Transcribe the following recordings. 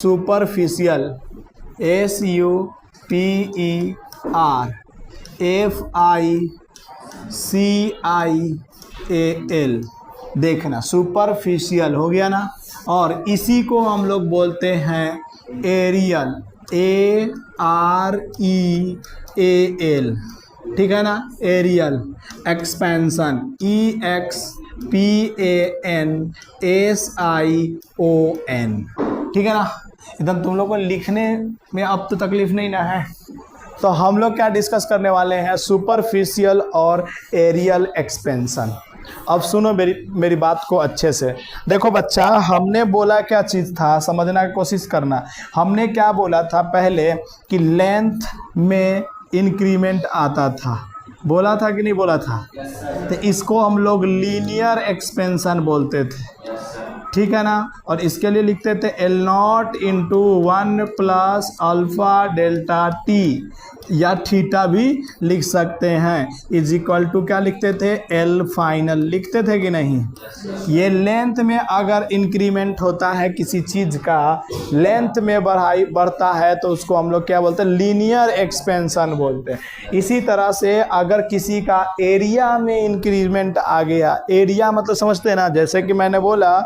Superficial, SUPERFICIAL, देखना superficial हो गया ना। और इसी को हम लोग बोलते हैं एरियल, AREAL, ठीक है ना। एरियल एक्सपेंशन, EXPANSION, ठीक है ना। एकदम तुम लोग को लिखने में अब तो तकलीफ नहीं ना है। तो हम लोग क्या डिस्कस करने वाले हैं, सुपरफिशियल और एरियल एक्सपेंशन। अब सुनो मेरी बात को अच्छे से। देखो बच्चा, हमने बोला क्या चीज़ था, समझना की कोशिश करना। हमने क्या बोला था पहले कि लेंथ में इंक्रीमेंट आता था, बोला था कि नहीं बोला था। तो इसको हम लोग लीनियर एक्सपेंशन बोलते थे, ठीक है ना। और इसके लिए लिखते थे L0 into 1 plus alpha delta T, या थीटा भी लिख सकते हैं, इज इक्वल टू क्या लिखते थे, L फाइनल लिखते थे कि नहीं। ये लेंथ में अगर इंक्रीमेंट होता है किसी चीज़ का, लेंथ में बढ़ता है तो उसको हम लोग क्या बोलते हैं, लीनियर एक्सपेंशन बोलते हैं। इसी तरह से अगर किसी का एरिया में इंक्रीमेंट आ गया, एरिया मतलब समझते हैं ना, जैसे कि मैंने बोला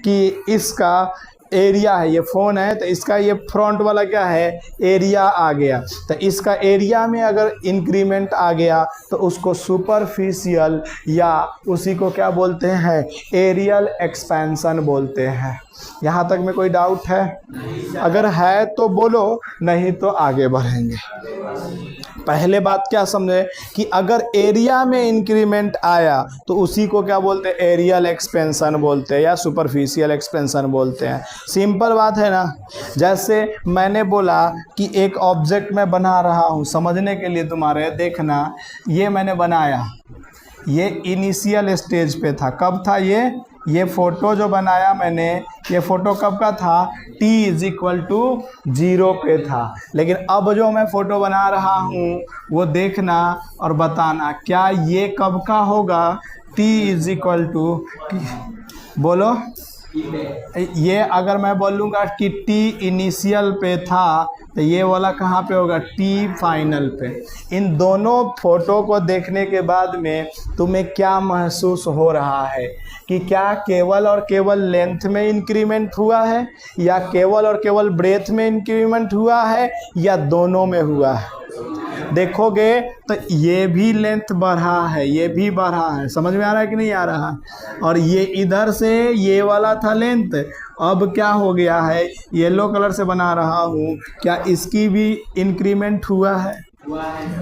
कि इसका एरिया है, ये फ़ोन है तो इसका ये फ्रंट वाला क्या है, एरिया आ गया। तो इसका एरिया में अगर इंक्रीमेंट आ गया तो उसको सुपरफिशियल या उसी को क्या बोलते हैं, एरियल एक्सपेंशन बोलते हैं। यहाँ तक में कोई डाउट है? अगर है तो बोलो, नहीं तो आगे बढ़ेंगे। पहले बात क्या समझे कि अगर एरिया में इंक्रीमेंट आया तो उसी को क्या बोलते हैं, एरियल एक्सपेंशन बोलते हैं या सुपरफिशियल एक्सपेंशन बोलते हैं। सिंपल बात है ना। जैसे मैंने बोला कि एक ऑब्जेक्ट मैं बना रहा हूँ, समझने के लिए तुम्हारे देखना, ये मैंने बनाया, ये इनिशियल स्टेज पे था। कब था ये फ़ोटो जो बनाया मैंने, ये फ़ोटो कब का था, t इज इक्वल टू 0 पे था। लेकिन अब जो मैं फ़ोटो बना रहा हूँ वो देखना और बताना क्या ये कब का होगा, t इज इक्वल टू, बोलो। ये अगर मैं बोलूँगा कि t इनिशियल पे था तो ये वाला कहाँ पे होगा, t फाइनल पे। इन दोनों फोटो को देखने के बाद में तुम्हें क्या महसूस हो रहा है कि क्या केवल और केवल लेंथ में इंक्रीमेंट हुआ है, या केवल और केवल ब्रेथ में इंक्रीमेंट हुआ है, या दोनों में हुआ है। देखोगे तो ये भी लेंथ बढ़ा है, ये भी बढ़ा है। समझ में आ रहा है कि नहीं आ रहा। और ये इधर से ये वाला था लेंथ, अब क्या हो गया है, येलो कलर से बना रहा हूँ, क्या इसकी भी इंक्रीमेंट हुआ है,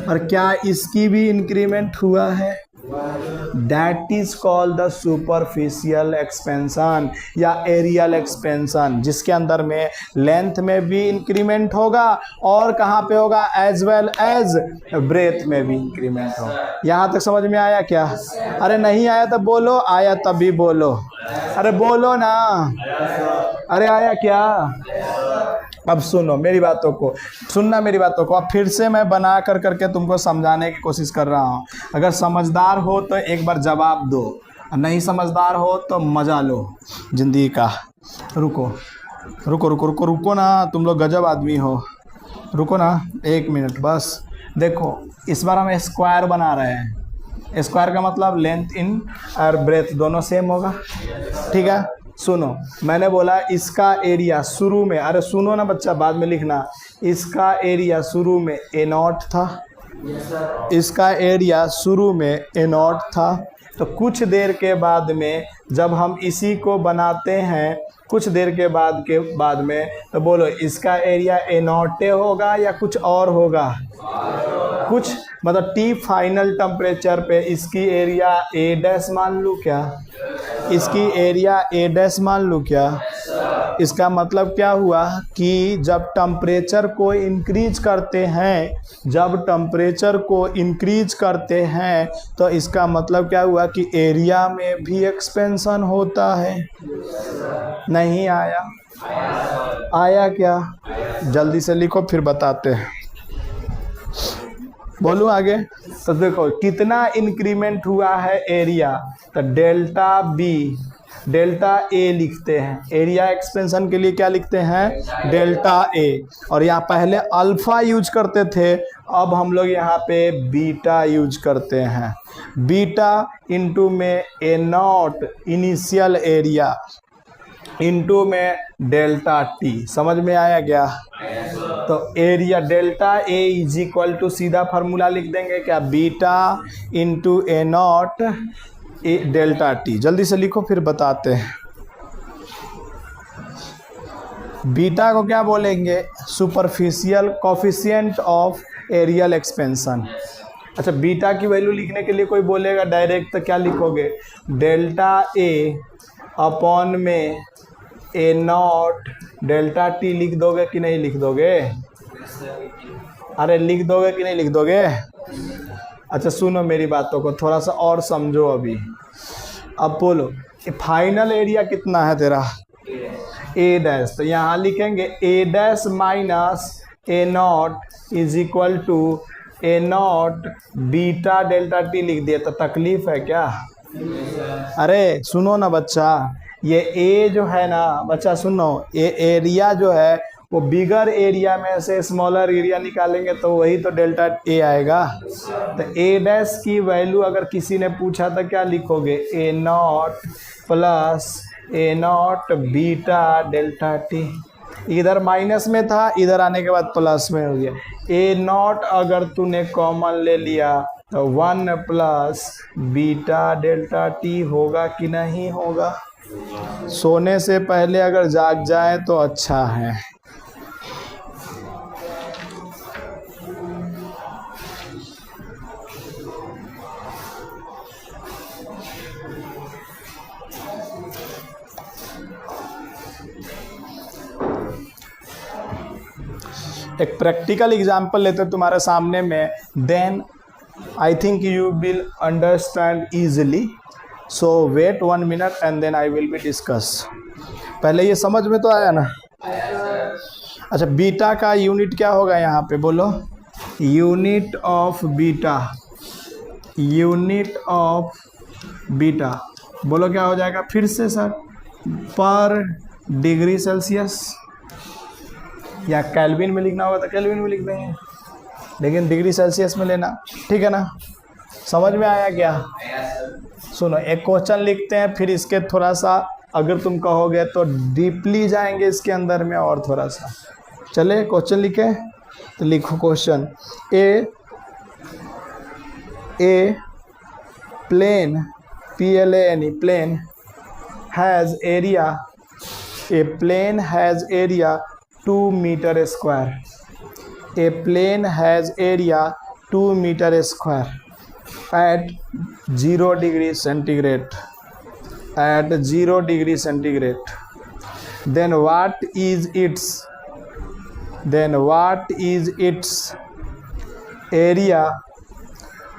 और क्या इसकी भी इंक्रीमेंट हुआ है। That is called the superficial expansion या एरियल एक्सपेंशन, जिसके अंदर में लेंथ में भी इंक्रीमेंट होगा और कहाँ पे होगा, एज वेल एज ब्रेथ में भी इंक्रीमेंट होगा। यहाँ तक समझ में आया क्या? अरे नहीं आया तो बोलो, आया तब भी बोलो, अरे बोलो ना, अरे आया क्या? अब सुनो मेरी बातों को, सुनना मेरी बातों को। अब फिर से मैं बना कर करके तुमको समझाने की कोशिश कर रहा हूँ। अगर समझदार हो तो एक बार जवाब दो, नहीं समझदार हो तो मज़ा लो ज़िंदगी का। रुको रुको रुको रुको रुको ना, तुम लोग गजब आदमी हो, रुको ना 1 मिनट बस। देखो इस बार हम स्क्वायर बना रहे हैं। स्क्वायर का मतलब लेंथ इन और ब्रेथ दोनों सेम होगा, ठीक है। सुनो, मैंने बोला इसका एरिया शुरू में, अरे सुनो ना बच्चा, बाद में लिखना, इसका एरिया शुरू में A0 था, इसका एरिया शुरू में A0 था। तो कुछ देर के बाद में जब हम इसी को बनाते हैं, कुछ देर के बाद में तो बोलो इसका एरिया A0 होगा या कुछ और होगा, कुछ मतलब T फाइनल टेम्परेचर पे इसकी एरिया A' मान लूँ क्या, इसकी एरिया A' मान लूँ क्या। इसका मतलब क्या हुआ कि जब टेम्परेचर को इंक्रीज करते हैं, जब टेम्परेचर को इंक्रीज करते हैं तो इसका मतलब क्या हुआ कि एरिया में भी एक्सपेंशन होता है। नहीं आया? आया क्या? जल्दी से लिखो फिर बताते हैं। बोलूँ आगे? तो देखो कितना इंक्रीमेंट हुआ है एरिया, तो डेल्टा बी डेल्टा ए लिखते हैं। एरिया एक्सपेंशन के लिए क्या लिखते हैं? Delta A. और यहाँ पहले अल्फा यूज करते थे, अब हम लोग यहाँ पे बीटा यूज करते हैं। बीटा इंटू में A naught initial area into में डेल्टा टी। समझ में आया क्या? तो area delta A is equal to सीधा फार्मूला लिख देंगे क्या? Beta into A naught delta T. जल्दी से लिखो फिर बताते हैं। बीटा को क्या बोलेंगे? Superficial coefficient of areal expansion. अच्छा, बीटा की वैल्यू लिखने के लिए कोई बोलेगा डायरेक्ट तो क्या लिखोगे? डेल्टा ए अपॉन में ए नॉट डेल्टा टी लिख दोगे कि नहीं लिख दोगे? अरे लिख दोगे कि नहीं लिख दोगे? अच्छा सुनो मेरी बातों को, थोड़ा सा और समझो अभी। अब बोलो फाइनल एरिया कितना है तेरा? A dash. तो यहाँ लिखेंगे A dash minus A naught is equal to A naught beta delta T लिख दिया। तो तकलीफ है क्या? अरे सुनो ना बच्चा, ये ए जो है ना बच्चा, सुनो, ये एरिया जो है वो बिगर एरिया में से स्मॉलर एरिया निकालेंगे तो वही तो डेल्टा ए आएगा। तो ए डैश की वैल्यू अगर किसी ने पूछा तो क्या लिखोगे? A naught plus A naught beta delta T. इधर माइनस में था, इधर आने के बाद प्लस में हो गया। ए नॉट अगर तूने कॉमन ले लिया तो 1 प्लस बीटा डेल्टा टी होगा कि नहीं होगा? सोने से पहले अगर जाग जाए तो अच्छा है। एक प्रैक्टिकल एग्जांपल लेते तुम्हारे सामने में, then I think you will understand easily. So wait 1 minute and then I will be discuss. पहले ये समझ में तो आया ना? अच्छा, बीटा का यूनिट क्या होगा यहाँ पे बोलो? Unit of beta, unit of beta बोलो क्या हो जाएगा फिर से सर? पर डिग्री सेल्सियस, या केल्विन में लिखना होगा तो केल्विन में लिख देंगे, लेकिन डिग्री सेल्सियस में लेना, ठीक है ना? समझ में आया क्या? सुनो, एक क्वेश्चन लिखते हैं, फिर इसके थोड़ा सा अगर तुम कहोगे तो डीपली जाएंगे इसके अंदर में और थोड़ा सा। चले क्वेश्चन लिखे तो लिखो question. A plane PLANE plane has area, a plane has area 2 metre square. A plane has area 2 metre square at 0 degree centigrade, at 0 degree centigrade. Then what is its area?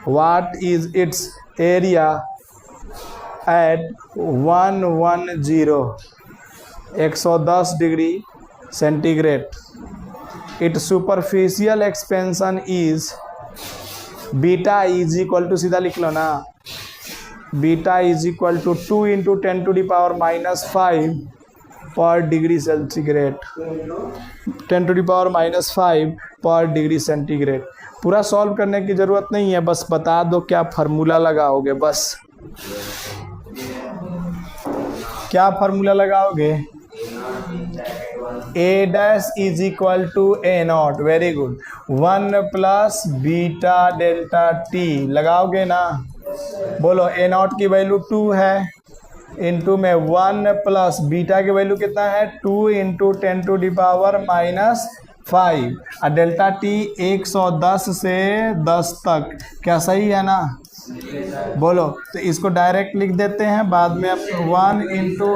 What is its area at 110 degree centigrade? Its superficial expansion is beta is equal to, सीधा लिख लो ना, beta is equal to 2 into 10 to the power -5 per degree centigrade, 10 to the power -5 per degree centigrade. पूरा solve करने की ज़रूरत नहीं है, बस बता दो क्या फार्मूला लगाओगे। बस क्या फार्मूला लगाओगे? A dash is equal to A naught, very good, 1 plus beta delta T लगाओगे ना? बोलो ए नॉट की वैल्यू 2 है, इंटू में 1 प्लस बीटा की वैल्यू कितना है? 2 इंटू 10 टू दी पावर -5 और डेल्टा टी 110 से 10 तक। क्या सही है ना? बोलो, तो इसको डायरेक्ट लिख देते हैं, बाद में 1 इंटू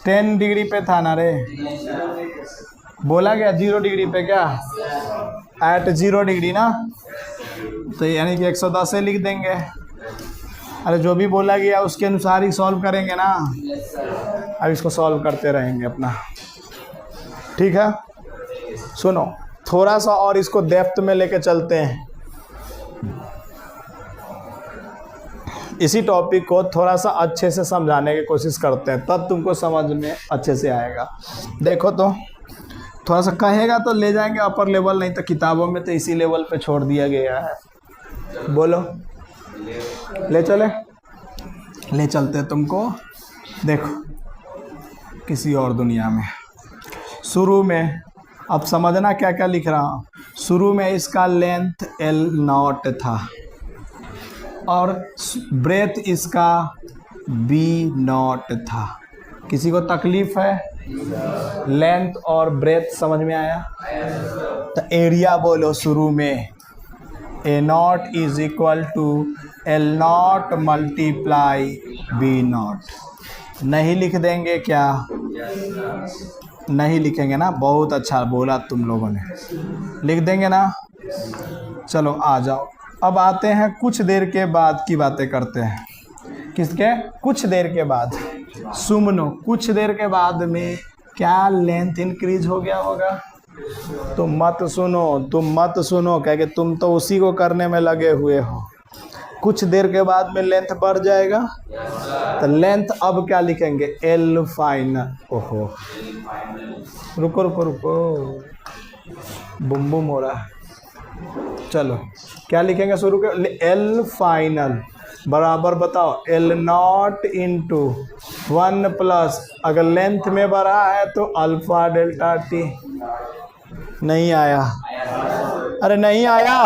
10 डिग्री पे था ना रे, बोला गया 0 डिग्री पे, क्या एट 0 डिग्री ना, तो यानी कि 110 से लिख देंगे। अरे जो भी बोला गया उसके अनुसार ही सॉल्व करेंगे ना। अब इसको सॉल्व करते रहेंगे अपना, ठीक है? सुनो, थोड़ा सा और इसको डेप्थ में लेके चलते हैं। इसी टॉपिक को थोड़ा सा अच्छे से समझाने की कोशिश करते हैं, तब तुमको समझ में अच्छे से आएगा। देखो तो थोड़ा सा कहेगा तो ले जाएंगे अपर लेवल, नहीं तो किताबों में तो इसी लेवल पे छोड़ दिया गया है। बोलो, ले चले? ले चलते तुमको, देखो किसी और दुनिया में। शुरू में अब समझना क्या क्या लिख रहा हूँ। शुरू में इसका लेंथ L0 था और ब्रेथ इसका B0 था। किसी को तकलीफ है? लेंथ और ब्रेथ समझ में आया? तो एरिया बोलो शुरू में A0 is equal to L0 multiply B0। नहीं लिख देंगे क्या? नहीं लिखेंगे ना? बहुत अच्छा बोला तुम लोगों ने, लिख देंगे ना? चलो आ जाओ। अब आते हैं कुछ देर के बाद की बातें करते हैं। किसके? कुछ देर के बाद। सुमनो, कुछ देर के बाद में क्या लेंथ इंक्रीज हो गया होगा? तुम मत सुनो, क्या कि तुम तो उसी को करने में लगे हुए हो। कुछ देर के बाद में लेंथ बढ़ जाएगा, तो लेंथ अब क्या लिखेंगे? L final. ओहो, रुको, बुम बुम हो रहा है। चलो क्या लिखेंगे शुरू के? L फाइनल बराबर बताओ L0 इंटू 1 प्लस, अगर लेंथ में बढ़ा है तो अल्फा डेल्टा टी। नहीं आया? अरे नहीं आया?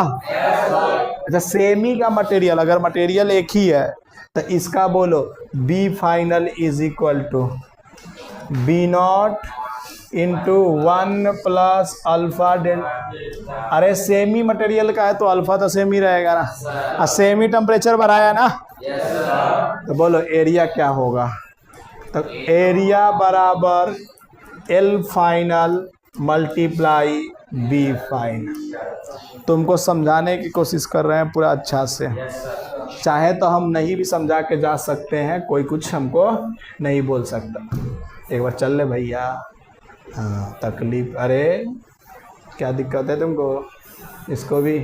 अच्छा, सेमी का मटेरियल, अगर मटेरियल एक ही है तो इसका बोलो B final is equal to B0 into 1 plus alpha delta. अरे सेमी मटेरियल का है तो अल्फा तो सेमी रहेगा ना, सेमी टेम्परेचर बढ़ाया ना। तो बोलो एरिया क्या होगा? तो एरिया बराबर L final multiply B final. तुमको समझाने की कोशिश कर रहे हैं पूरा अच्छा से। चाहे तो हम नहीं भी समझा के जा सकते हैं, कोई कुछ हमको नहीं बोल सकता। एक बार चल ले भैया। हाँ, तकलीफ, अरे क्या दिक्कत है तुमको? इसको भी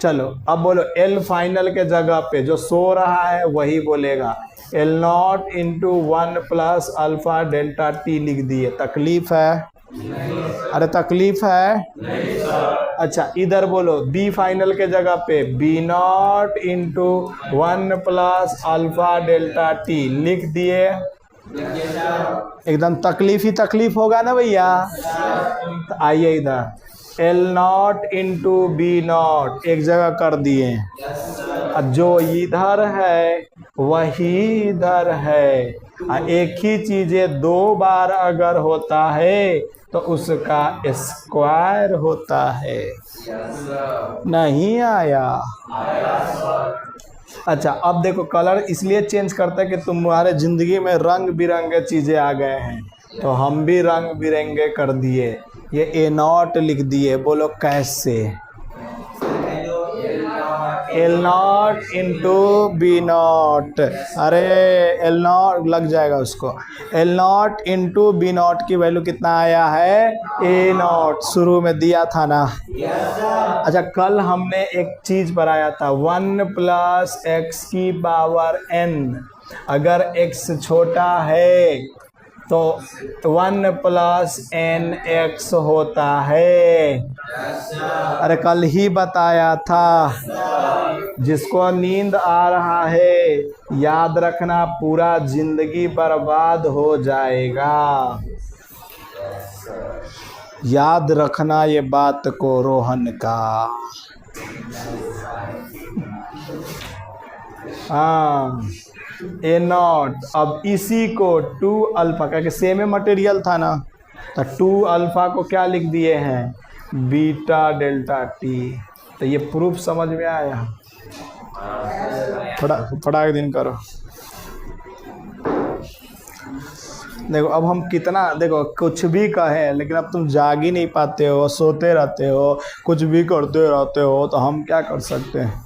चलो। अब बोलो L फाइनल के जगह पे जो सो रहा है वही बोलेगा L0 into 1 plus alpha delta T लिख दिए। तकलीफ है? अरे तकलीफ है? अच्छा, इधर बोलो B फाइनल के जगह पे B0 into 1 plus alpha delta T लिख दिए। एकदम तकलीफ ही तकलीफ होगा ना भैया। तो आइए इधर L0 इंटू B0 एक जगह कर दिए। जो इधर है वही इधर है। एक ही चीजें दो बार अगर होता है तो उसका स्क्वायर होता है। नहीं आया? अच्छा, अब देखो कलर इसलिए चेंज करते हैं कि तुम्हारे जिंदगी में रंग बिरंगे चीजें आ गए हैं, तो हम भी रंग बिरंगे कर दिए। ये A0 लिख दिए। बोलो कैसे? L0 into B0। अरे L0 लग जाएगा उसको। L0 इंटू B0 की वैल्यू कितना आया है? A0 शुरू में दिया था ना। अच्छा, कल हमने एक चीज पढ़ाया था 1 प्लस x की पावर n। अगर x छोटा है तो 1 प्लस nx होता है। अरे कल ही बताया था। जिसको नींद आ रहा है याद रखना, पूरा जिंदगी बर्बाद हो जाएगा। याद रखना ये बात को रोहन का। हाँ, A0। अब इसी को 2 अल्फा का, सेम मटेरियल था ना, तो 2 अल्फा को क्या लिख दिए हैं? Beta delta T. तो ये प्रूफ समझ में आया? फटाक दिन करो। देखो अब हम कितना, देखो कुछ भी कहें लेकिन अब तुम जाग ही नहीं पाते हो, सोते रहते हो, कुछ भी करते रहते हो, तो हम क्या कर सकते हैं?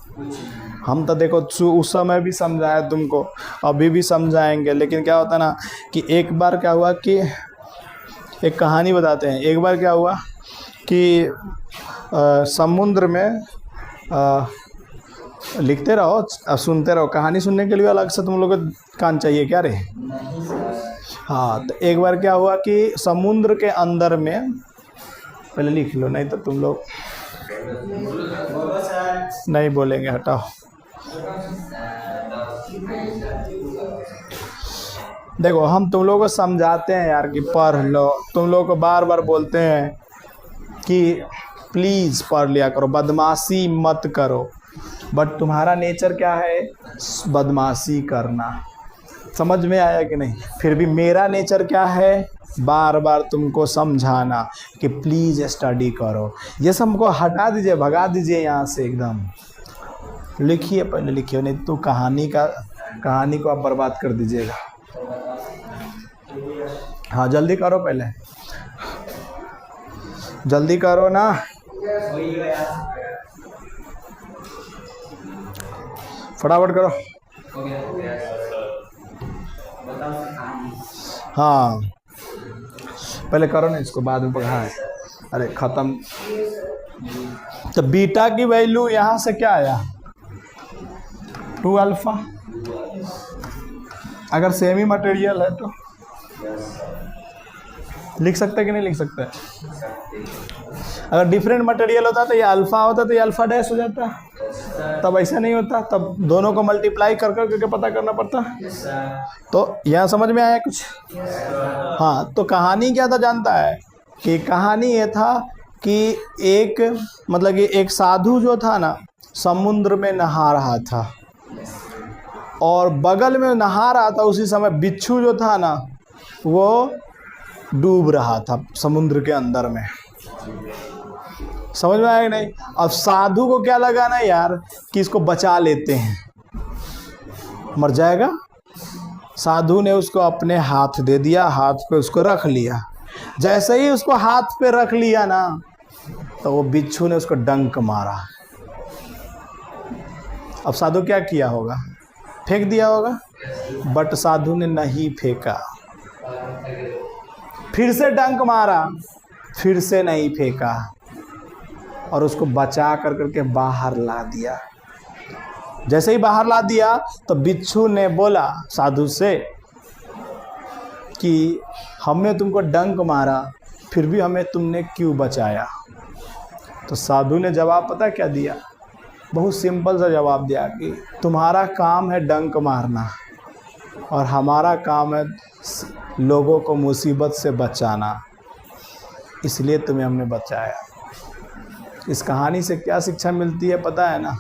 हम तो देखो उस समय भी समझाए तुमको, अभी भी समझाएंगे, लेकिन क्या होता ना कि एक बार क्या हुआ कि एक कहानी बताते हैं। एक बार क्या हुआ कि समुद्र में लिखते रहो अब सुनते रहो। कहानी सुनने के लिए अलग से तुम लोग को कान चाहिए क्या रे? हाँ, तो एक बार क्या हुआ कि समुद्र के अंदर में, पहले लिख लो नहीं तो तुम लोग नहीं बोलेंगे, हटाओ। देखो हम तुम लोगों को समझाते हैं यार कि पढ़ लो, तुम लोगों को बार बार बोलते हैं कि प्लीज़ पढ़ लिया करो, बदमाशी मत करो, बट तुम्हारा नेचर क्या है? बदमाशी करना। समझ में आया कि नहीं? फिर भी मेरा नेचर क्या है? बार बार तुमको समझाना कि प्लीज़ स्टडी करो। ये सब को हटा दीजिए, भगा दीजिए यहाँ से एकदम। लिखिए, पहले लिखिए, नहीं तो कहानी को आप बर्बाद कर दीजिएगा। हाँ जल्दी करो, पहले जल्दी करो ना। फटाफट करो। हाँ पहले करो ना इसको, बाद में पढ़ा है। अरे खत्म। तो बीटा की वैल्यू यहाँ से क्या आया? 2 अल्फा। अगर सेमी मटेरियल है तो लिख सकते कि नहीं लिख सकते? अगर डिफरेंट मटेरियल होता तो ये अल्फा होता, तो ये अल्फा डैश हो जाता। तब ऐसा नहीं होता, तब दोनों को मल्टीप्लाई कर करके पता करना पड़ता। तो यहाँ समझ में आया कुछ? हाँ, तो कहानी क्या था जानता है? कि कहानी ये था कि एक मतलब कि एक साधु जो था ना, समुद्र में नहा रहा था, और बगल में नहा रहा था उसी समय बिच्छू जो था ना, वो डूब रहा था समुद्र के अंदर में। समझ में आया कि नहीं? अब साधु को क्या लगा ना यार कि इसको बचा लेते हैं, मर जाएगा। साधु ने उसको अपने हाथ दे दिया, हाथ पे उसको रख लिया। जैसे ही उसको हाथ पे रख लिया ना, तो वो बिच्छू ने उसको डंक मारा। अब साधु क्या किया होगा? फेंक दिया होगा, बट साधु ने नहीं फेंका। फिर से डंक मारा, फिर से नहीं फेंका, और उसको बचा कर करके बाहर ला दिया। जैसे ही बाहर ला दिया तो बिच्छू ने बोला साधु से कि हमने तुमको डंक मारा, फिर भी हमें तुमने क्यों बचाया? तो साधु ने जवाब पता क्या दिया? बहुत सिंपल सा जवाब दिया कि तुम्हारा काम है डंक मारना, और हमारा काम है लोगों को मुसीबत से बचाना, इसलिए तुम्हें हमने बचाया। इस कहानी से क्या शिक्षा मिलती है पता है ना?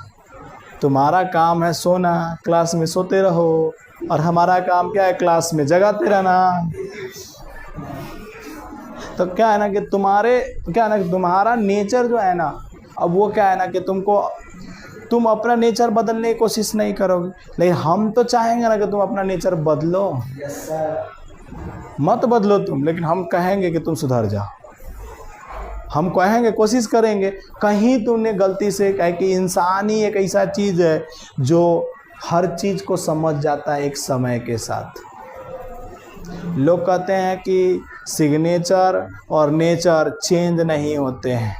तुम्हारा काम है सोना, क्लास में सोते रहो, और हमारा काम क्या है? क्लास में जगाते रहना। तो क्या है ना कि तुम्हारा नेचर जो है ना, अब वो क्या है ना कि तुम अपना नेचर बदलने की कोशिश नहीं करोगे, लेकिन हम तो चाहेंगे ना कि तुम अपना नेचर बदलो। मत बदलो तुम, लेकिन हम कहेंगे कि तुम सुधर जाओ। हम कहेंगे, कोशिश करेंगे। कहीं तुमने गलती से कहे कि इंसान ही एक ऐसा चीज़ है जो हर चीज़ को समझ जाता है एक समय के साथ। लोग कहते हैं कि सिग्नेचर और नेचर चेंज नहीं होते हैं।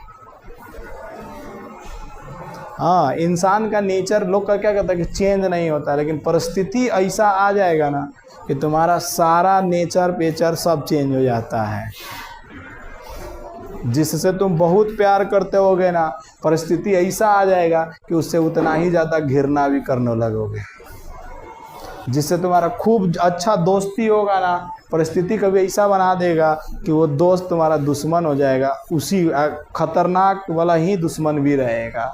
हाँ, इंसान का नेचर लोग का क्या कहता है कि चेंज नहीं होता, लेकिन परिस्थिति ऐसा आ जाएगा ना कि तुम्हारा सारा नेचर पेचर सब चेंज हो जाता है। जिससे तुम बहुत प्यार करते होगे ना, परिस्थिति ऐसा आ जाएगा कि उससे उतना ही ज़्यादा घृणा भी करने लगोगे। जिससे तुम्हारा खूब अच्छा दोस्ती होगा ना, परिस्थिति कभी ऐसा बना देगा कि वो दोस्त तुम्हारा दुश्मन हो जाएगा, उसी खतरनाक वाला ही दुश्मन भी रहेगा।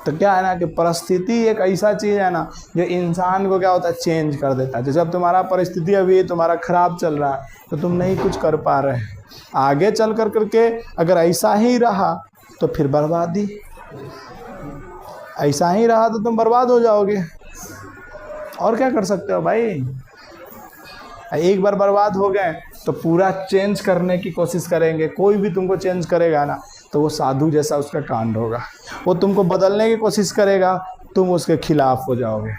तो क्या है ना कि परिस्थिति एक ऐसा चीज़ है ना जो इंसान को क्या होता है, चेंज कर देता है। जैसे अब तुम्हारा परिस्थिति अभी तुम्हारा ख़राब चल रहा है तो तुम नहीं कुछ कर पा रहे, आगे चल कर करके अगर ऐसा ही रहा तो फिर बर्बादी। ऐसा ही रहा तो तुम बर्बाद हो जाओगे। और क्या कर सकते हो भाई? एक बार बर्बाद हो गए तो पूरा चेंज करने की कोशिश करेंगे। कोई भी तुमको चेंज करेगा ना तो वो साधु जैसा उसका कांड होगा। वो तुमको बदलने की कोशिश करेगा, तुम उसके खिलाफ हो जाओगे।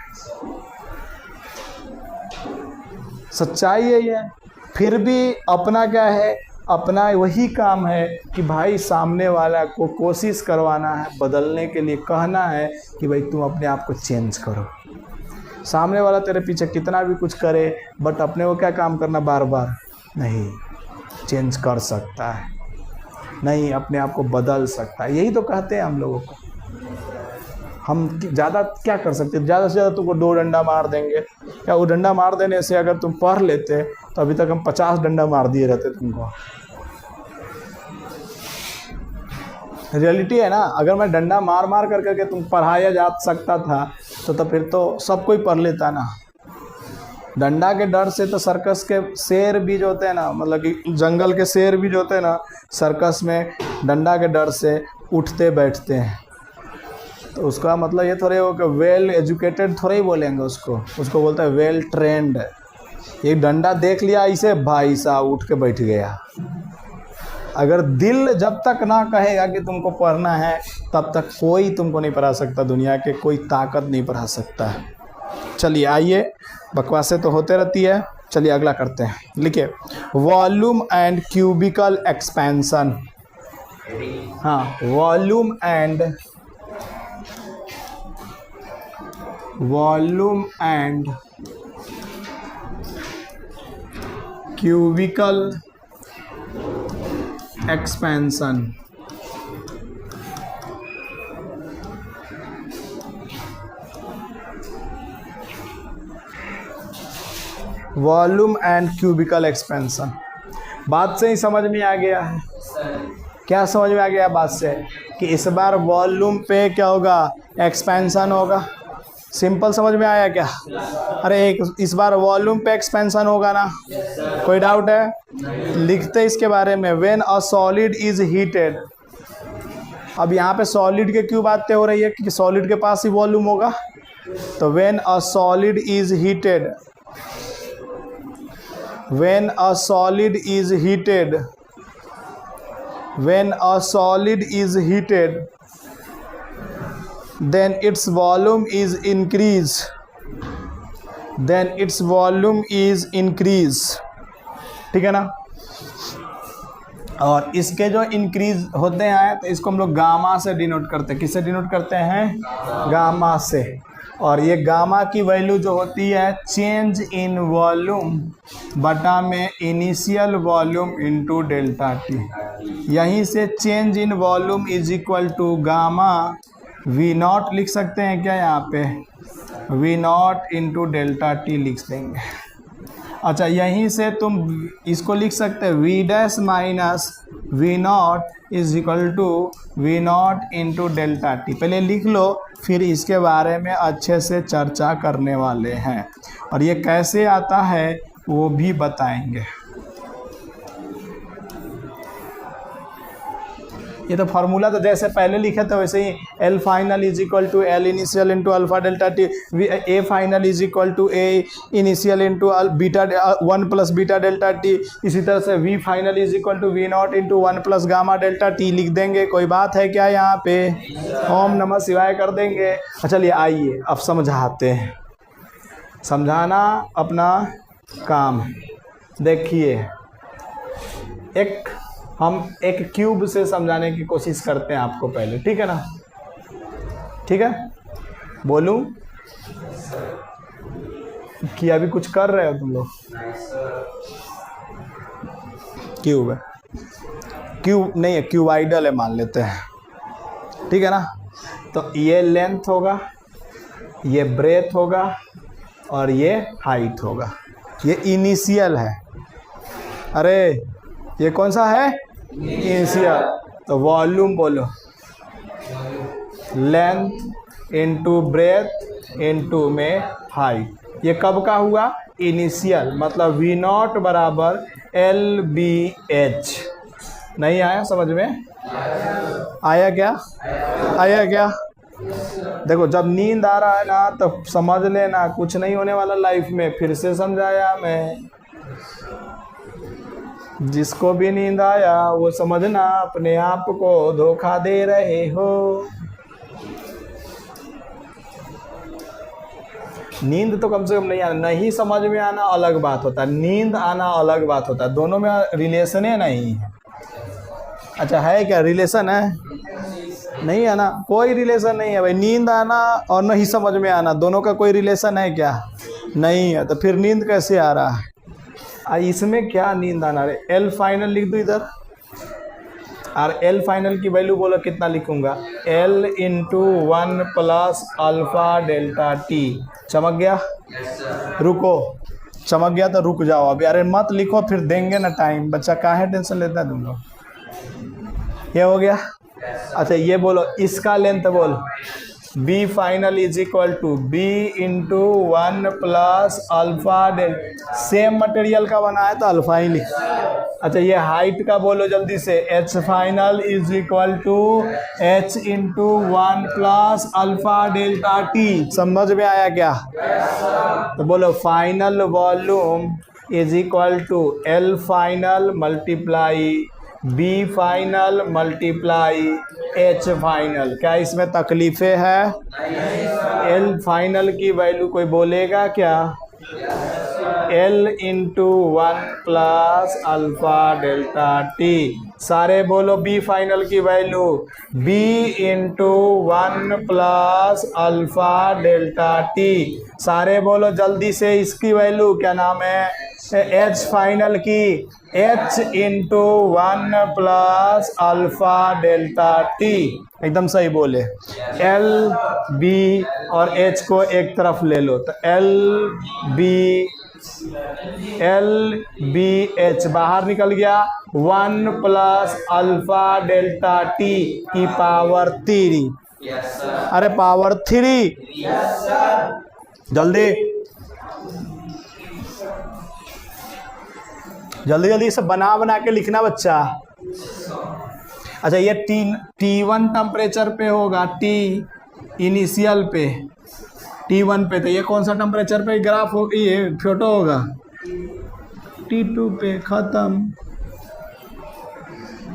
सच्चाई यही है। फिर भी अपना क्या है अपना वही काम है कि भाई सामने वाला को कोशिश करवाना है, बदलने के लिए कहना है कि भाई तुम अपने आप को चेंज करो। सामने वाला तेरे पीछे कितना भी कुछ करे, बट अपने को क्या काम करना, बार बार नहीं, चेंज कर सकता है, नहीं अपने आप को बदल सकता है। यही तो कहते हैं हम लोगों को। हम ज़्यादा क्या कर सकते, ज़्यादा से ज़्यादा तुमको 2 डंडा मार देंगे। क्या वो डंडा मार देने से अगर तुम पढ़ लेते तो अभी तक हम 50 डंडा मार दिए रहते तुमको। रियलिटी है ना, अगर मैं डंडा मार मार कर करके तुम पढ़ाया जा सकता था तो फिर तो सब कोई पढ़ लेता ना। डंडा के डर से तो सर्कस के शेर भी जो होते हैं ना, मतलब कि जंगल के शेर भी जो होते हैं ना, सर्कस में डंडा के डर से उठते बैठते हैं। तो उसका मतलब ये थोड़े हो कि वेल एजुकेटेड थोड़े ही बोलेंगे उसको बोलते हैं वेल ट्रेंड। एक डंडा देख लिया इसे, भाई साहब उठ के बैठ गया। अगर दिल जब तक ना कहेगा कि तुमको पढ़ना है, तब तक कोई तुमको नहीं पढ़ा सकता, दुनिया के कोई ताकत नहीं पढ़ा सकता है। चलिए आइए, बकवासें तो होते रहती है, चलिए अगला करते हैं। लिखिए वॉल्यूम एंड क्यूबिकल एक्सपेंशन। हाँ, volume and cubical expansion। Volume and cubical expansion. बात से ही समझ में आ गया है। क्या समझ में आ गया बात से? कि इस बार वॉल्यूम पे क्या होगा, एक्सपेंशन होगा। सिंपल समझ में आया क्या? अरे इस बार वॉल्यूम पे एक्सपेंशन होगा ना, कोई डाउट है? लिखते इसके बारे में, when a solid is heated. अब यहाँ पे सॉलिड के क्यों बातें हो रही है, क्योंकि सॉलिड के पास ही वॉल्यूम होगा। तो when a solid is heated, when a solid is heated, when a solid is heated, then its volume is increase, then its volume is increase। ठीक है ना? और इसके जो इंक्रीज होते हैं तो इसको हम लोग गामा से डिनोट करते हैं। किससे डिनोट करते हैं? गामा से। और ये गामा की वैल्यू जो होती है चेंज इन वॉल्यूम बटा में initial volume into delta T. यहीं से change in volume is equal to gamma V naught लिख सकते हैं क्या? यहाँ पे V naught into delta T लिख देंगे। अच्छा, यहीं से तुम इसको लिख सकते हैं V dash minus V naught is equal to V naught into delta T. पहले लिख लो, फिर इसके बारे में अच्छे से चर्चा करने वाले हैं और ये कैसे आता है वो भी बताएंगे। ये तो फार्मूला तो जैसे पहले लिखे थे वैसे ही, L final is equal to L initial into alpha delta T, A final is equal to A initial into beta 1 plus beta delta T. इसी तरह से V final is equal to V naught into 1 plus gamma delta T लिख देंगे। कोई बात है क्या यहाँ पे? ओम नमः शिवाय कर देंगे। चलिए आइए अब समझाते हैं। समझाना अपना काम है। देखिए हम एक क्यूब से समझाने की कोशिश करते हैं आपको पहले, ठीक है ना? ठीक है, बोलूं कि अभी कुछ कर रहे हो तुम लोग? क्यूब है, क्यूब नहीं है, क्यूबाइडल है मान लेते हैं, ठीक है ना? तो ये लेंथ होगा, ये ब्रेथ होगा और ये हाइट होगा। ये इनिशियल है। अरे ये कौन सा है? इनिशियल। तो वॉल्यूम बोलो, लेंथ इंटू ब्रेथ इंटू में हाइट। ये कब का हुआ? इनिशियल। मतलब वी नॉट बराबर एल बी एच। नहीं आया समझ में? आया क्या? आया क्या? देखो जब नींद आ रहा है ना तो समझ लेना कुछ नहीं होने वाला लाइफ में। फिर से समझाया मैं, जिसको भी नींद आया वो समझना अपने आप को धोखा दे रहे हो। नींद तो कम से कम नहीं आना, नहीं समझ में आना अलग बात होता है, नींद आना अलग बात होता है, दोनों में रिलेशन है नहीं है। अच्छा है क्या रिलेशन है? नहीं है ना, कोई रिलेशन नहीं है भाई। नींद आना और नहीं समझ में आना दोनों का कोई रिलेशन है क्या? नहीं है। तो फिर नींद कैसे आ रहा है? इसमें क्या नींद आना रे? एल फाइनल लिख दो इधर, और एल फाइनल की वैल्यू बोलो कितना लिखूंगा? L into 1 plus alpha delta T. चमक गया? रुको, चमक गया तो रुक जाओ अभी। अरे मत लिखो, फिर देंगे ना टाइम। बच्चा काहे टेंशन लेता है तुम लोग? ये हो गया। अच्छा ये बोलो, इसका लेंथ बोल। B final is equal to B into 1 plus alpha delta. Same material का बना है तो अल्फा ही लिख। अच्छा ये हाइट का बोलो जल्दी से। H final is equal to H into 1 plus alpha delta T. समझ में आया क्या? तो बोलो final volume is equal to L final multiply B final multiply H final. क्या इसमें तकलीफें है? एल फाइनल की वैल्यू कोई बोलेगा क्या? L into 1 plus alpha delta T. सारे बोलो बी फाइनल की value. B into 1 plus alpha delta T. सारे बोलो जल्दी से इसकी वैल्यू क्या नाम है? एच फाइनल की H into 1 plus alpha delta T. एकदम सही बोले। एल बी और एच को एक तरफ ले लो तो एल बी एच बाहर निकल गया। 1 प्लस अल्फा डेल्टा टी की पावर 3। अरे पावर 3। जल्दी जल्दी जल्दी इसे बना बना के लिखना बच्चा। अच्छा ये T1 टेम्परेचर पे होगा, T इनिशियल पे T1 पे, तो ये कौन सा टेम्परेचर पे ग्राफ हो, ये फोटो होगा T2 पे। खत्म।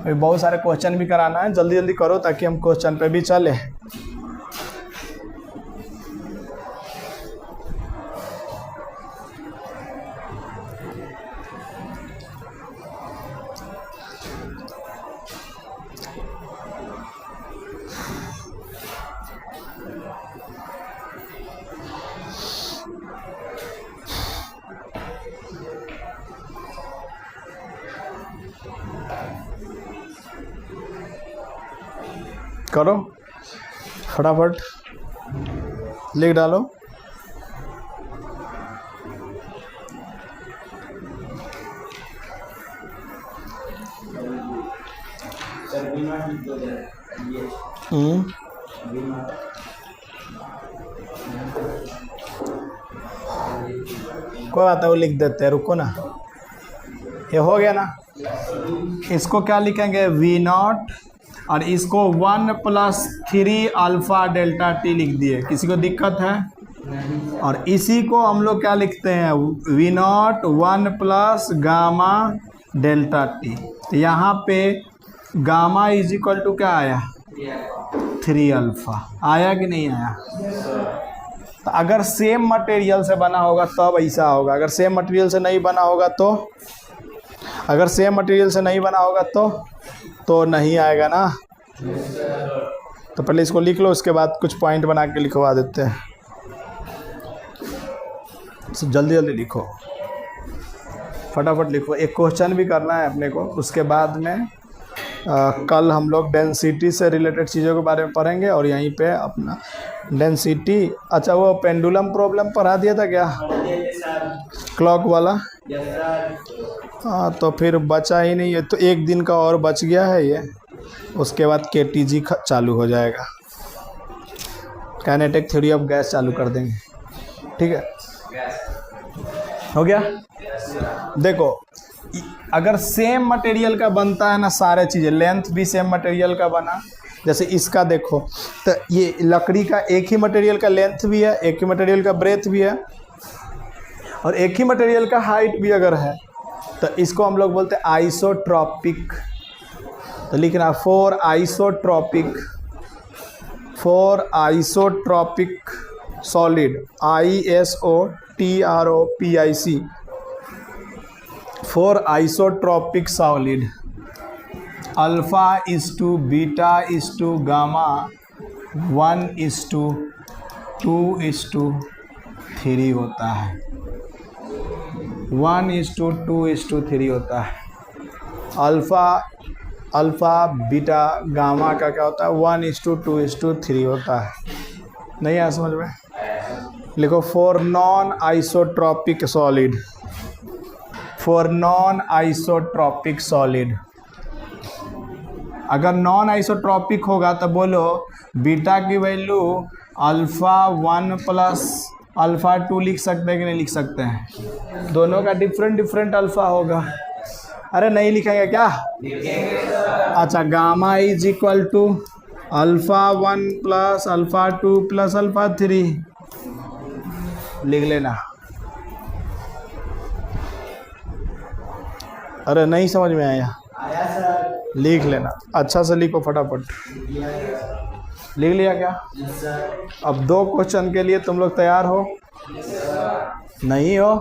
अभी बहुत सारे क्वेश्चन भी कराना है, जल्दी जल्दी करो ताकि हम क्वेश्चन पे भी चले। करो फटाफट, लिख डालो। कोई बात है, वो लिख देते हैं, रुको ना। ये हो गया ना। इसको क्या लिखेंगे? वी नॉट, और इसको 1 प्लस 3 अल्फा डेल्टा टी लिख दिए। किसी को दिक्कत है? और इसी को हम लोग क्या लिखते हैं? V naught 1 plus gamma delta T. तो यहाँ पे गामा इज इक्वल टू क्या आया? 3 अल्फा। आया कि नहीं आया? तो अगर सेम मटेरियल से बना होगा तब ऐसा होगा, अगर सेम मटेरियल से नहीं बना होगा तो, अगर सेम मटेरियल से नहीं बना होगा तो नहीं आएगा ना। तो पहले इसको लिख लो, उसके बाद कुछ पॉइंट बना के लिखवा देते हैं। तो जल्दी जल्दी लिखो, फटाफट लिखो। एक क्वेश्चन भी करना है अपने को। उसके बाद में कल हम लोग डेंसिटी से रिलेटेड चीज़ों के बारे में पढ़ेंगे, और यहीं पे अपना डेंसिटी। अच्छा वो पेंडुलम प्रॉब्लम पढ़ा दिया था क्या? क्लॉक वाला? हाँ तो फिर बचा ही नहीं है, तो एक दिन का और बच गया है ये। उसके बाद KTG चालू हो जाएगा, काइनेटिक थ्योरी ऑफ गैस चालू कर देंगे। ठीक है, हो गया। देखो अगर सेम मटेरियल का बनता है ना सारे चीज़ें, लेंथ भी सेम मटेरियल का बना, जैसे इसका देखो तो ये लकड़ी का एक ही मटेरियल का लेंथ भी है, एक ही मटेरियल का ब्रेथ भी है, और एक ही मटेरियल का हाइट भी अगर है, तो इसको हम लोग बोलते हैं आइसोट्रॉपिक। तो लिखना for isotropic solid, ISOTROPIC, for isotropic solid, alpha is to beta is to gamma 1:2:3 होता है, 1:2:3 होता है। अल्फ़ा बीटा गामा का क्या होता है, 1:2:3 होता है। नहीं आया समझ में? लिखो for non isotropic solid, for non isotropic solid. अगर नॉन आइसोट्रॉपिक होगा तो बोलो बीटा की वैल्यू अल्फ़ा 1 प्लस अल्फ़ा 2 लिख सकते हैं कि नहीं लिख सकते हैं? दोनों का डिफरेंट अल्फ़ा होगा। अरे नहीं लिखेंगे क्या? अच्छा, gamma is equal to alpha 1 plus alpha 2 plus alpha 3 लिख लेना। अरे नहीं समझ में आया? लिख लेना, अच्छा से लिखो, फटाफट लिख लिया क्या? अब 2 क्वेश्चन के लिए तुम लोग तैयार हो? नहीं हो?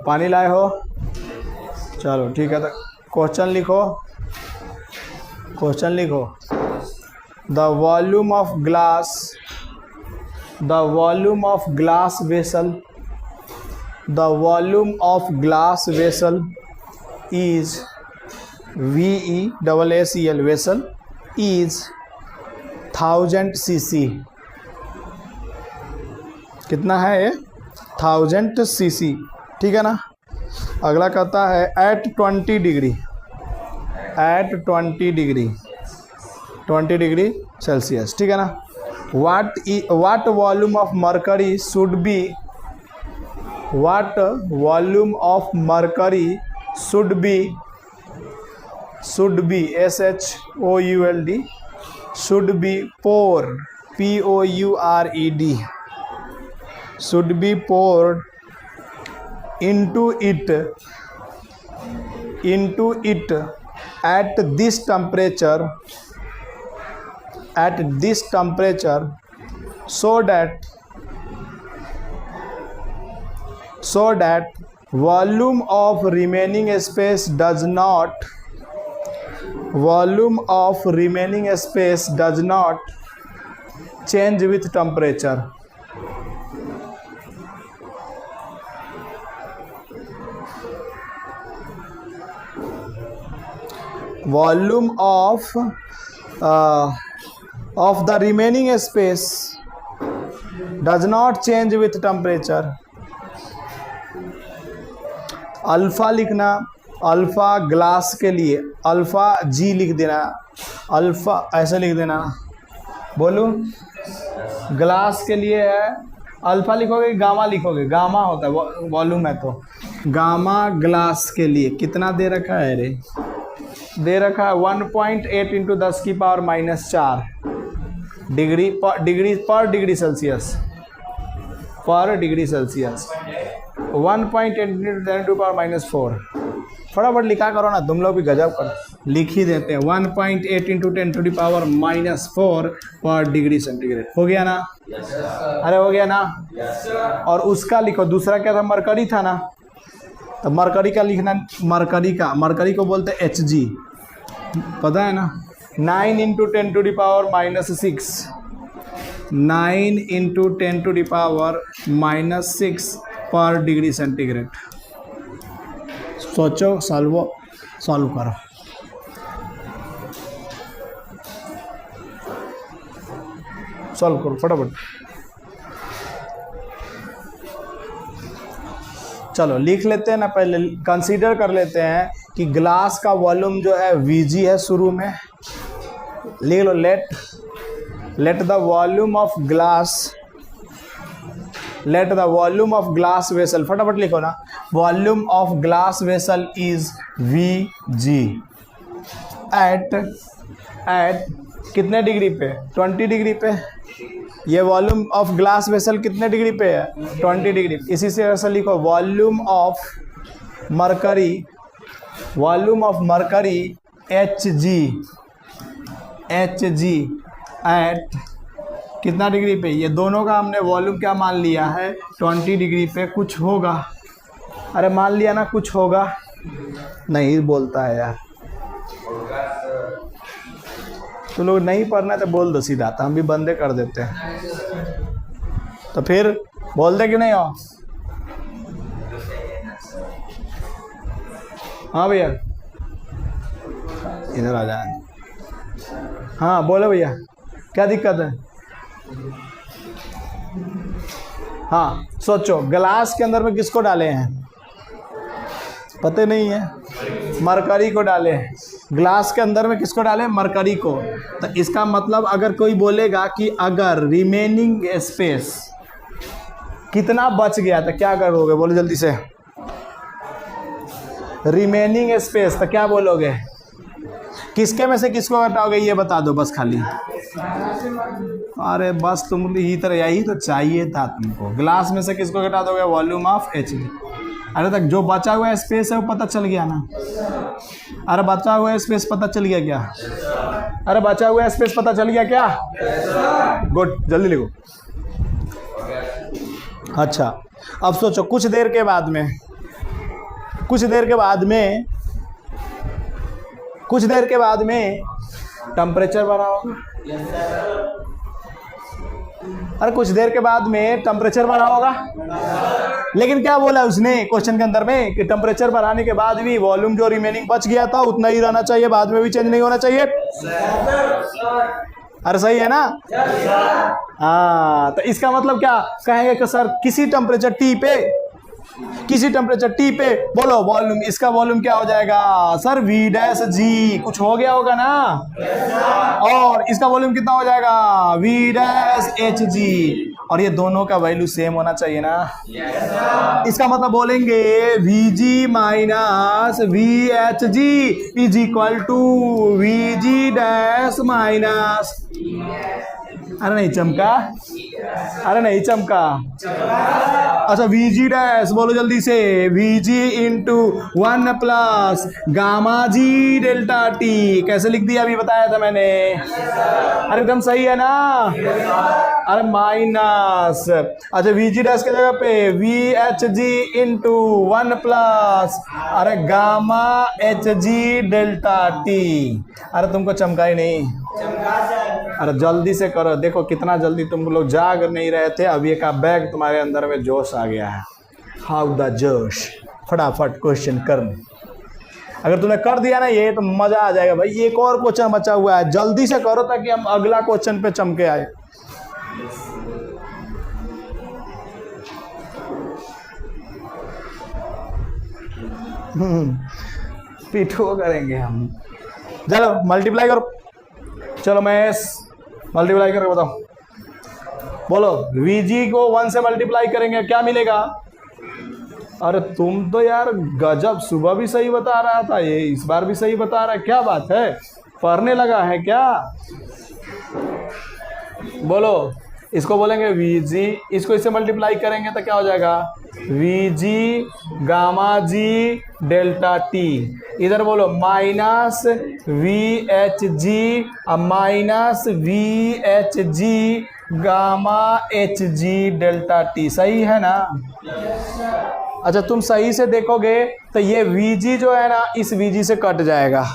पानी लाए हो? चलो ठीक है, तो क्वेश्चन लिखो, क्वेश्चन लिखो। The volume of glass, the volume of glass vessel, the volume of glass vessel is VESSEL vessel is 1000 cc। कितना है ये? 1000 cc, ठीक है ना। अगला कहता है at 20 degree, at 20 degree Celsius, ठीक है ना। What volume of mercury should be, what volume of mercury should be SHOULD should be poured, POURED, should be poured into it at this temperature, so that volume of remaining space does not change with temperature। Volume of the remaining space does not change with temperature। Alpha लिखना, alpha glass के लिए alpha जी लिख देना, alpha ऐसे लिख देना। बोलो glass के लिए है अल्फा लिखोगे गामा लिखोगे? गामा होता है, वॉल्यूम है तो गामा ग्लास के लिए कितना दे रखा है रे? दे रखा है 1.8 × 10⁻⁻⁴ डिग्री पर डिग्री सेल्सियस, पर डिग्री सेल्सियस 1.8 × 10⁻⁴। फटाफट लिखा करो ना, तुम लोग भी गजब कर लिख ही देते हैं। 1.8 × 10⁻⁴ पर डिग्री सेंटीग्रेड। हो गया ना? अरे हो गया ना? और उसका लिखो, दूसरा क्या था? मरकरी था ना, तो मरकरी का लिखना, मरकरी को बोलते हैं Hg, पता है ना। 9 × 10⁻⁻⁶, 9 × 10⁻⁻6 पर डिग्री सेंटीग्रेड। सोचो, सॉल्व करो। सॉल्व करो फटाफट। चलो लिख लेते हैं ना, पहले कंसीडर कर लेते हैं कि ग्लास का वॉल्यूम जो है Vg है शुरू में। लिख लो, let the volume of glass vessel, फटाफट लिखो ना। Volume of glass vessel is Vg at कितने डिग्री पे? 20 डिग्री पे। ये वॉल्यूम ऑफ ग्लास वेसल कितने डिग्री पे है? 20 डिग्री। इसी से ऐसा लिखो, volume of mercury Hg at कितना डिग्री पे, ये दोनों का हमने वॉल्यूम क्या मान लिया है 20 डिग्री पे। कुछ होगा, अरे मान लिया ना कुछ होगा, नहीं बोलता है यार। तो लोग नहीं पढ़ना तो बोल दो सीधा, तो हम भी बंदे कर देते हैं। तो फिर बोल दे कि नहीं हो। हाँ भैया इधर आ जाए। हाँ बोलो भैया क्या दिक्कत है। हाँ सोचो, गिलास के अंदर में किसको डाले हैं, पता नहीं है, मरकरी को डाले हैं। ग्लास के अंदर में किसको डाले, मरकरी को। तो इसका मतलब अगर कोई बोलेगा कि अगर रिमेनिंग स्पेस कितना बच गया तो क्या करोगे, बोलो जल्दी से। रिमेनिंग स्पेस तो क्या बोलोगे, किसके में से किसको हटाओगे ये बता दो बस खाली। अरे बस तुम यही तो चाहिए था तुमको। ग्लास में से किसको घटा दोगे, वॉल्यूम ऑफ एच। अरे तक जो बचा हुआ स्पेस है वो पता चल गया ना। अरे बचा हुआ स्पेस पता चल गया क्या, अरे बचा हुआ स्पेस पता चल गया क्या। गुड, जल्दी लिखो। अच्छा अब सोचो, कुछ देर के बाद में टेम्परेचर बढ़ा होगा। अरे कुछ देर के बाद में टेम्परेचर बढ़ा होगा, लेकिन क्या बोला उसने क्वेश्चन के अंदर में कि टेम्परेचर बढ़ाने के बाद भी वॉल्यूम जो रिमेनिंग बच गया था उतना ही रहना चाहिए, बाद में भी चेंज नहीं होना चाहिए। अरे सही है ना। हाँ तो इसका मतलब क्या कहेंगे कि सर किसी टेम्परेचर टी पे बोलो वॉल्यूम, इसका वॉल्यूम क्या हो जाएगा सर V डैश जी, कुछ हो गया होगा ना। और इसका वॉल्यूम कितना हो जाएगा V डैश एच जी, और ये दोनों का वैल्यू सेम होना चाहिए ना। इसका मतलब बोलेंगे Vg minus VHG is equal to Vg dash minus, अरे नहीं चमका, अच्छा Vg डैश बोलो जल्दी से, Vg इंटू 1 प्लस गामा जी डेल्टा टी। कैसे लिख दिया अभी बताया था मैंने, अरे एकदम सही है ना। अरे माइनस, अच्छा Vg डैश के जगह पे VHG इंटू 1 प्लस अरे गामा HG डेल्टा टी। अरे तुमको चमका ही नहीं, अरे जल्दी से करो। देखो कितना जल्दी तुम लोग जाग नहीं रहे थे, अभी एक बैग तुम्हारे अंदर में जोश आ गया है। हाउ द जोश, फटाफट क्वेश्चन कर। अगर तुमने कर दिया ना ये तो मजा आ जाएगा भाई। एक और क्वेश्चन बचा हुआ है, जल्दी से करो ताकि हम अगला क्वेश्चन पे चमके आए। पीठो करेंगे हम, चलो मल्टीप्लाई करो। चलो मैं मल्टीप्लाई करके बताओ, बोलो Vg को 1 से मल्टीप्लाई करेंगे क्या मिलेगा। अरे तुम तो यार गजब, सुबह भी सही बता रहा था, ये इस बार भी सही बता रहा है, क्या बात है, पढ़ने लगा है क्या। बोलो इसको बोलेंगे Vg, इसको इससे मल्टीप्लाई करेंगे तो क्या हो जाएगा Vg गामा जी डेल्टा टी। इधर बोलो minus VHG minus VHG gamma HG delta T, सही है ना। अच्छा तुम सही से देखोगे तो ये Vg जो है ना इस Vg से कट जाएगा।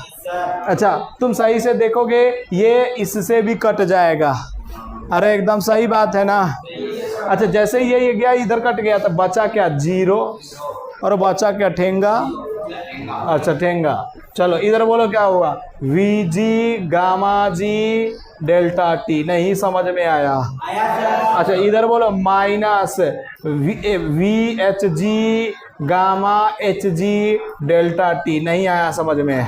अच्छा तुम सही से देखोगे ये इससे भी कट जाएगा। अरे एकदम सही बात है ना। अच्छा जैसे ही ये गया इधर कट गया तो बचा क्या 0, और बचा क्या ठेंगा। अच्छा ठेंगा, चलो इधर बोलो क्या हुआ Vg गामा जी डेल्टा टी, नहीं समझ में आया। अच्छा इधर बोलो minus VHG gamma HG delta T, नहीं आया समझ में।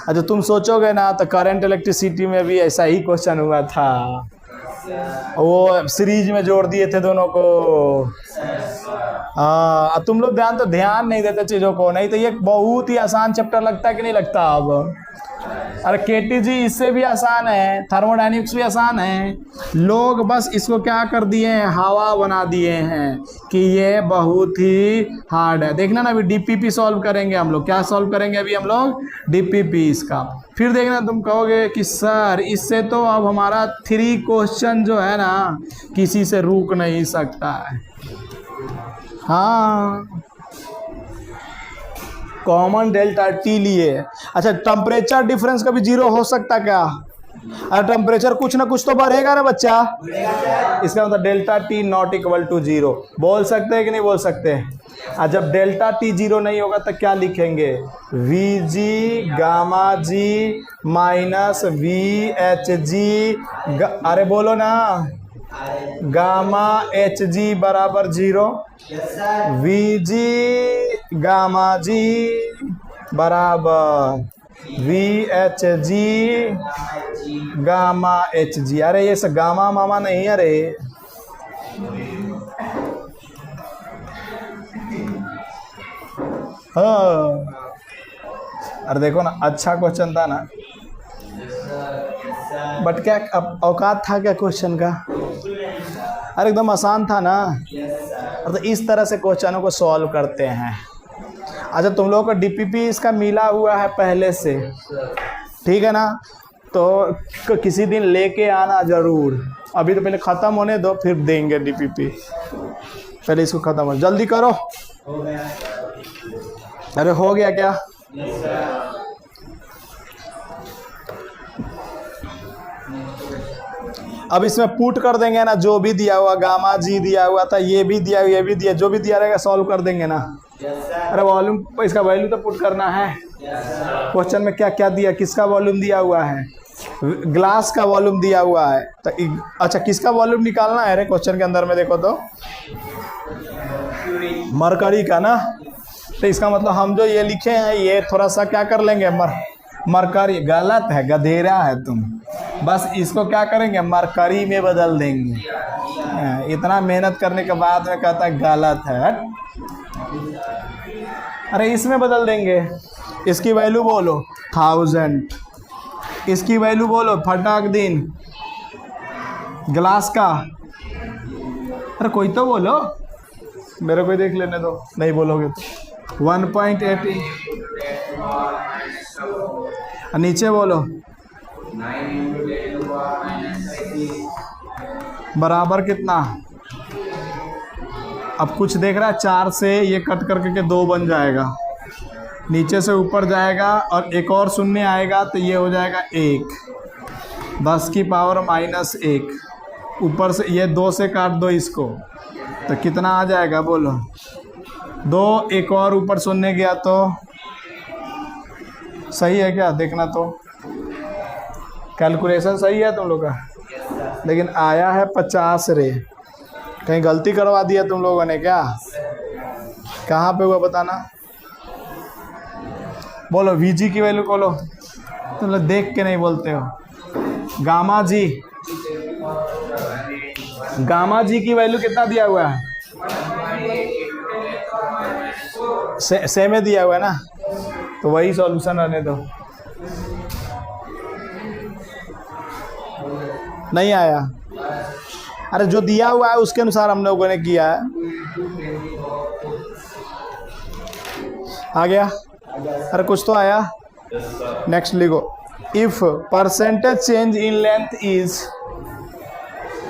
अच्छा तुम सोचोगे ना तो करंट इलेक्ट्रिसिटी में भी ऐसा ही क्वेश्चन हुआ था, वो सीरीज में जोड़ दिए थे दोनों को। हाँ, तुम लोग ध्यान नहीं देते चीजों को, नहीं तो ये बहुत ही आसान चैप्टर लगता है कि नहीं लगता अब। अरे केटी जी इससे भी आसान है, थर्मोडायनेमिक्स भी आसान है, लोग बस इसको क्या कर दिए हैं, हवा बना दिए हैं कि ये बहुत ही हार्ड है। देखना ना, अभी डीपीपी सॉल्व करेंगे हम लोग। क्या सॉल्व करेंगे अभी हम लोग? डीपीपी इसका। फिर देखना तुम कहोगे कि सर इससे तो अब हमारा 3 क्वेश्चन जो है ना किसी से रुक नहीं सकता है। हाँ, कॉमन डेल्टा टी लिए। अच्छा, टेम्परेचर डिफरेंस कभी 0 हो सकता क्या? अरे टेम्परेचर कुछ ना कुछ तो बढ़ेगा ना बच्चा, इसका मतलब delta T not equal to 0 बोल सकते हैं कि नहीं बोल सकते? और जब डेल्टा टी 0 नहीं होगा तो क्या लिखेंगे? We ji gamma ji minus V H G, अरे बोलो ना, गामा एच जी बराबर 0, वी जी गामा जी बराबर V H G gamma H G. अरे ये सब गामा मामा नहीं, अरे हाँ, अरे देखो ना, अच्छा क्वेश्चन था ना, बट क्या औकात था क्या क्वेश्चन का? अरे एकदम आसान था ना। तो इस तरह से क्वेश्चनों को सॉल्व करते हैं। अच्छा, तुम लोगों को डीपीपी इसका मिला हुआ है पहले से, ठीक है ना? तो किसी दिन लेके आना जरूर। अभी तो पहले ख़त्म होने दो, फिर देंगे डीपीपी। पहले इसको ख़त्म हो, जल्दी करो। अरे हो गया क्या? अब इसमें पुट कर देंगे ना, जो भी दिया हुआ, गामा जी दिया हुआ था, ये भी दिया, ये भी दिया, जो भी दिया रहेगा सॉल्व कर देंगे ना। अरे वॉल्यूम, इसका वैल्यू तो पुट करना है। क्वेश्चन में क्या क्या दिया, किसका वॉल्यूम दिया हुआ है? ग्लास का वॉल्यूम दिया हुआ है। तो अच्छा, किसका वॉल्यूम निकालना है रे क्वेश्चन के अंदर में? देखो तो मरकरी का ना। तो इसका मतलब हम जो ये लिखे हैं ये थोड़ा सा क्या कर लेंगे, मरकरी। गलत है, गधेरा है तुम। बस इसको क्या करेंगे, मरकरी में बदल देंगे। इतना मेहनत करने के बाद में कहता है गलत है। अरे इसमें बदल देंगे। इसकी वैल्यू बोलो 1000, इसकी वैल्यू बोलो फटाक दिन। ग्लास का, अरे कोई तो बोलो, मेरे को देख लेने दो, नहीं बोलोगे तो 1.8। नीचे बोलो बराबर कितना? अब कुछ देख रहा है, 4 से ये कट करके के 2 बन जाएगा, नीचे से ऊपर जाएगा और एक और शून्य आएगा तो ये हो जाएगा 1, 10 की पावर -1। ऊपर से ये 2 से काट दो इसको, तो कितना आ जाएगा बोलो? 2, एक और ऊपर शून्य गया तो सही है क्या? देखना तो कैलकुलेशन सही है तुम लोग का, लेकिन आया है 50 रे। कहीं गलती करवा दिया तुम लोगों ने क्या? कहाँ पे हुआ बताना? बोलो वीजी की वैल्यू बोलो। तुम लोग देख के नहीं बोलते हो। गामा जी, गामा जी की वैल्यू कितना दिया हुआ है? सेम में दिया हुआ है ना, तो वही सॉल्यूशन रहने दो। नहीं आया? अरे जो दिया हुआ है उसके अनुसार हम लोगों ने किया है। आ गया? अरे कुछ तो आया। नेक्स्ट लिखो, if percentage change in length is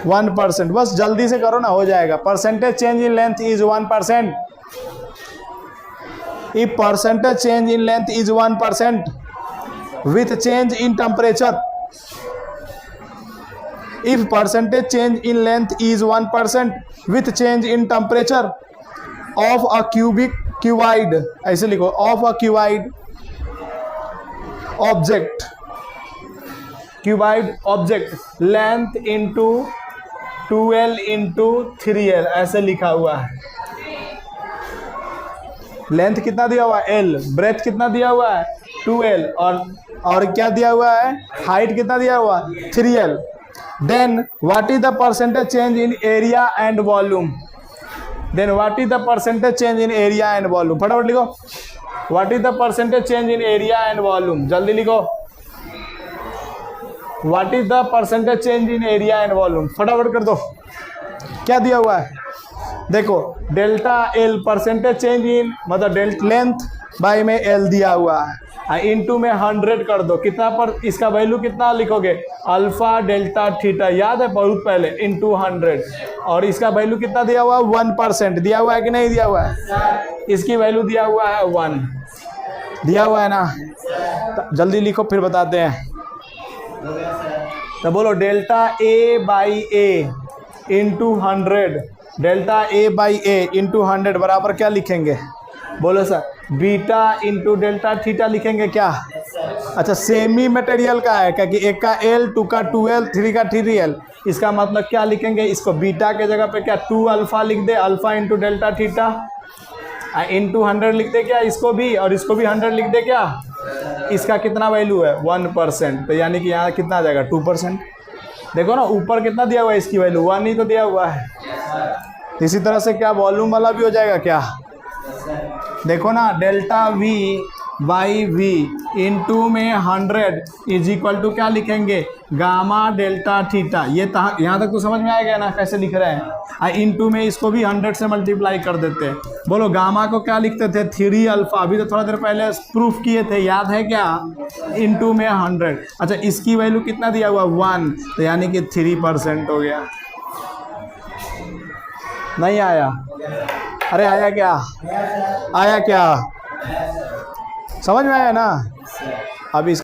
1%। बस जल्दी से करो ना, हो जाएगा। Percentage change in length is 1%। If percentage change in length is 1% with change in temperature, if percentage change in length is 1% with change in temperature of a cuboid, ऐसे लिखो, of a cuboid object length into 2L into 3L, ऐसे लिखा हुआ है। Length कितना दिया हुआ है? L। ब्रेथ कितना दिया हुआ है? 2L। और क्या दिया हुआ है? हाइट कितना दिया हुआ है? 3L। Then what is the percentage change in area and volume? Then what is the percentage change in area and volume, फटाफट लिखो, what is the percentage change in area and volume, जल्दी लिखो, what is the percentage change in area and volume, फटाफट कर दो। क्या दिया हुआ है, देखो delta L percentage change in मतलब डेल्टा लेंथ बाई में एल दिया हुआ है, इनटू में 100 कर दो, कितना पर इसका वैल्यू कितना लिखोगे, अल्फा डेल्टा थीटा, याद है बहुत पहले, इनटू 100, और इसका वैल्यू कितना दिया हुआ है 1% दिया हुआ है कि नहीं दिया हुआ है, इसकी वैल्यू दिया हुआ है 1 दिया हुआ है ना, तो जल्दी लिखो फिर बताते हैं। तो बोलो delta A by A into 100, delta A by A into 100 बराबर क्या लिखेंगे, बोलो sir, beta into delta theta लिखेंगे क्या, अच्छा सेमी मटेरियल का है, क्योंकि एक का एल, 2 का 2L, 3 का 3L, इसका मतलब क्या लिखेंगे, इसको बीटा के जगह पे क्या 2 अल्फा लिख दे, alpha into delta theta, into 100 लिख दे क्या इसको भी, और इसको भी 100 लिख दे क्या, इसका कितना वैल्यू है 1%, तो यानी कि यहाँ कितना आ जाएगा 2%। देखो ना ऊपर कितना दिया हुआ है, इसकी वैल्यू 1 ही तो दिया हुआ है। इसी तरह से क्या वॉल्यूम वाला भी हो जाएगा क्या, देखो ना delta V by V into में 100 इज इक्वल टू क्या लिखेंगे, गामा डेल्टा थीटा, ये यहाँ तक तो समझ में आ गया ना कैसे लिख रहे हैं, इंटू में इसको भी 100 से मल्टीप्लाई कर देते हैं। बोलो गामा को क्या लिखते थे 3 अल्फा, अभी तो थोड़ा देर पहले प्रूफ किए थे, याद है क्या, इंटू में 100, अच्छा इसकी वैल्यू कितना दिया हुआ 1, तो यानी कि 3% हो गया। नहीं आया, अरे आया क्या, आया क्या, समझ में आया ना। अब इस